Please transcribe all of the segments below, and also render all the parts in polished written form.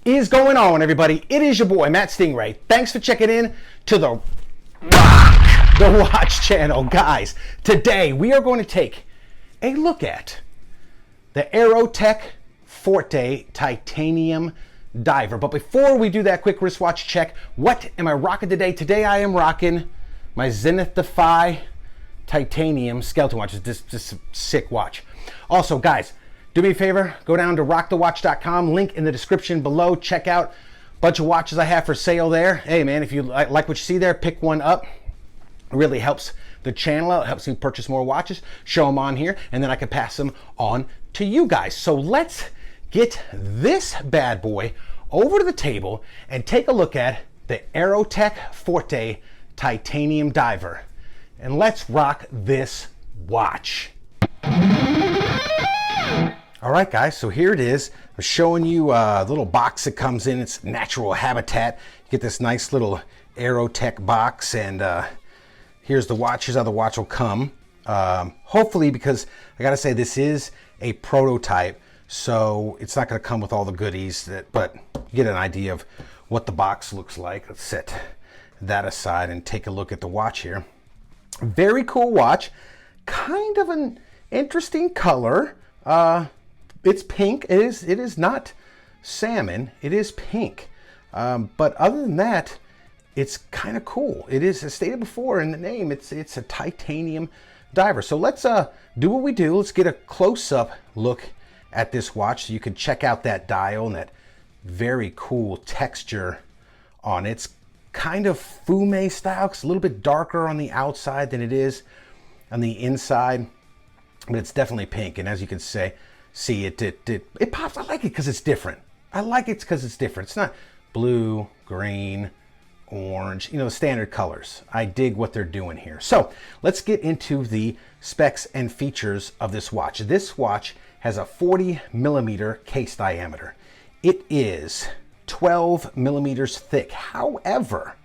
Is going on, everybody? It is your boy Matt Stingray. Thanks for checking in to the Watch channel. Guys, today we are going to take a look at the Aerotec Forte titanium diver. But before we do that quick wristwatch check, what am I rocking today? Today I am rocking my Zenith Defy titanium skeleton watch. It's just a sick watch. Also, guys, do me a favor, go down to rockthewatch.com, link in the description below. Check out a bunch of watches I have for sale there. Hey man, if you like what you see there, pick one up. It really helps the channel out. It helps me purchase more watches, show them on here, and then I can pass them on to you guys. So let's get this bad boy over to the table and take a look at the Aerotec Forte titanium diver. And let's rock this watch. All right, guys, so here it is. I'm showing you a little box that comes in. It's natural habitat. You get this nice little Aerotec box, and here's the watch. Here's how the watch will come. Hopefully, because I gotta say, this is a prototype, so it's not gonna come with all the goodies, but you get an idea of what the box looks like. Let's set that aside and take a look at the watch here. Very cool watch. Kind of an interesting color. It's pink. It is not salmon. It is pink. But other than that, it's kind of cool. It is, as stated before in the name, it's a titanium diver. So let's do what we do. Let's get a close-up look at this watch so you can check out that dial and that very cool texture on it. It's kind of fume style. It's a little bit darker on the outside than it is on the inside, but it's definitely pink. And as you can see it pops. I like it because it's different. I like it because it's different. It's not blue, green, orange, you know, standard colors. I dig what they're doing here. So let's get into the specs and features of this watch. This watch has a 40 millimeter case diameter. It is 12 millimeters thick. However,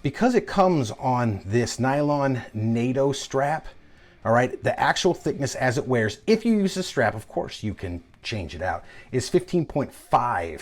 because it comes on this nylon NATO strap, all right, the actual thickness as it wears, if you use the strap, of course you can change it out, is 15.5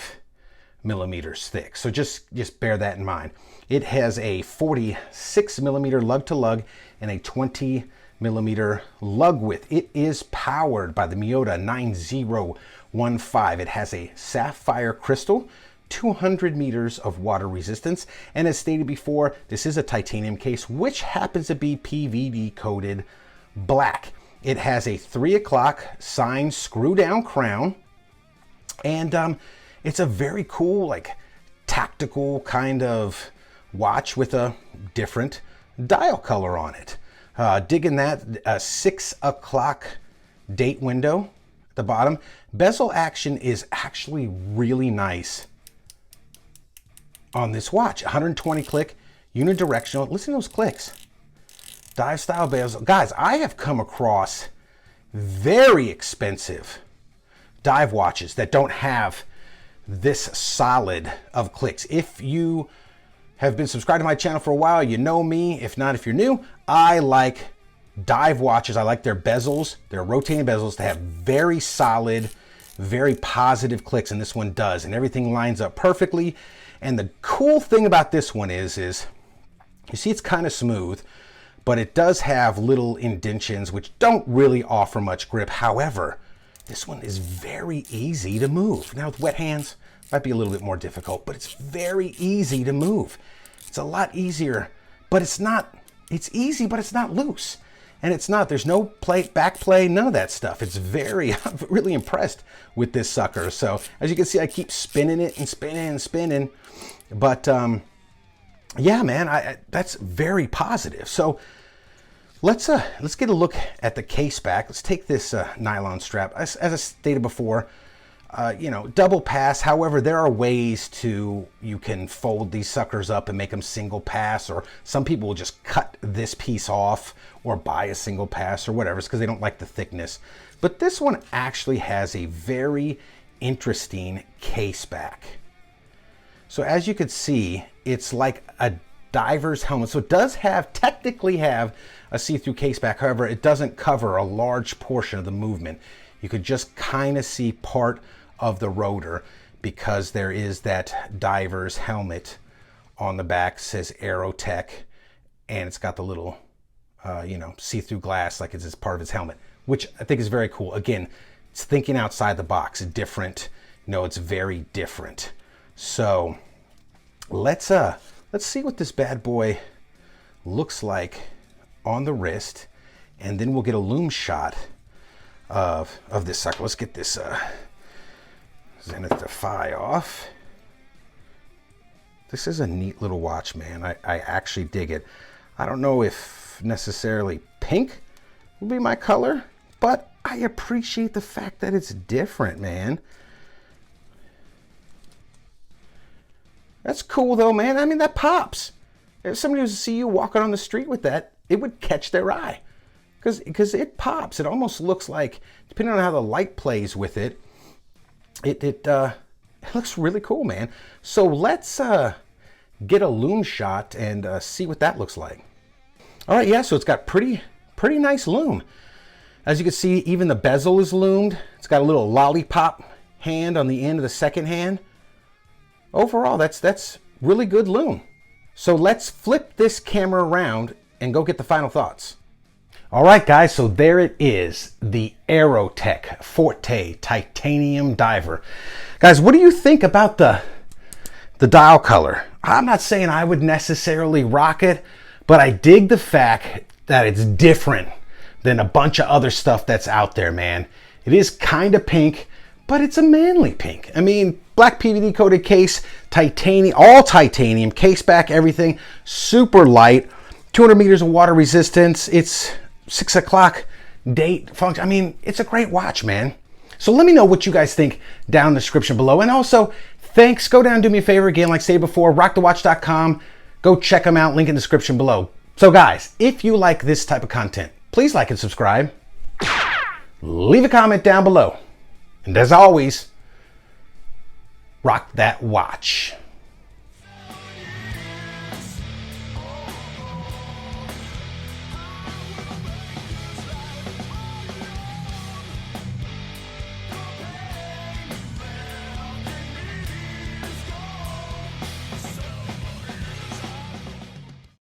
millimeters thick. So just bear that in mind. It has a 46 millimeter lug to lug and a 20 millimeter lug width. It is powered by the Miyota 9015. It has a sapphire crystal, 200 meters of water resistance, and as stated before, this is a titanium case, which happens to be PVD coated black. It has a 3 o'clock signed screw down crown, and it's a very cool, like, tactical kind of watch with a different dial color on it. Digging that 6 o'clock date window at the bottom. Bezel action is actually really nice on this watch. 120 click, unidirectional. Listen to those clicks. Dive style bezel. Guys, I have come across very expensive dive watches that don't have this solid of clicks. If you have been subscribed to my channel for a while, you know me. If not, if you're new, I like dive watches. I like their bezels, their rotating bezels, to have very solid, very positive clicks, and this one does, and everything lines up perfectly. And the cool thing about this one is you see it's kind of smooth, but it does have little indentions which don't really offer much grip. However, this one is very easy to move. Now with wet hands, might be a little bit more difficult, but it's very easy to move. It's a lot easier, but it's easy, but it's not loose. And there's no back play, none of that stuff. I'm really impressed with this sucker. So as you can see, I keep spinning it and spinning and spinning. But yeah, man, that's very positive. So let's get a look at the case back. Let's take this nylon strap. As I stated before, you know, double pass. However, there are ways you can fold these suckers up and make them single pass, or some people will just cut this piece off or buy a single pass or whatever. It's because they don't like the thickness. But this one actually has a very interesting case back. So as you can see, it's like a diver's helmet. So it does technically have a see-through case back. However, it doesn't cover a large portion of the movement. You could just kind of see part of the rotor. because there is that diver's helmet on the back, says Aerotec, and it's got the little, you know, see-through glass like it's part of its helmet, which I think is very cool. Again, it's thinking outside the box, different. You know, it's very different. So let's see what this bad boy looks like on the wrist, and then we'll get a Lume shot of this sucker. Let's get this Zenith Defy off. This is a neat little watch, man. I actually dig it. I don't know if necessarily pink will be my color, but I appreciate the fact that it's different, man. That's cool though, man. I mean, that pops. If somebody was to see you walking on the street with that, it would catch their eye. Because it pops. It almost looks like, depending on how the light plays with it, it looks really cool, man. So let's get a Lume shot and see what that looks like. All right, yeah, so it's got pretty nice lume. As you can see, even the bezel is lumed. It's got a little lollipop hand on the end of the second hand. Overall, that's really good lume. So let's flip this camera around and go get the final thoughts. All right, guys, so there it is, the Aerotec Forte titanium diver. Guys, what do you think about the dial color? I'm not saying I would necessarily rock it, but I dig the fact that it's different than a bunch of other stuff that's out there, man. It is kind of pink, but it's a manly pink. I mean, black PVD coated case, titanium, all titanium, Caseback, everything, super light, 200 meters of water resistance. It's 6 o'clock date function. I mean, it's a great watch, man. So let me know what you guys think down in the description below. And also, thanks. Go down and do me a favor again, like say before, rockthewatch.com. Go check them out, link in the description below. So guys, if you like this type of content, please like and subscribe. Leave a comment down below. And as always, rock that watch.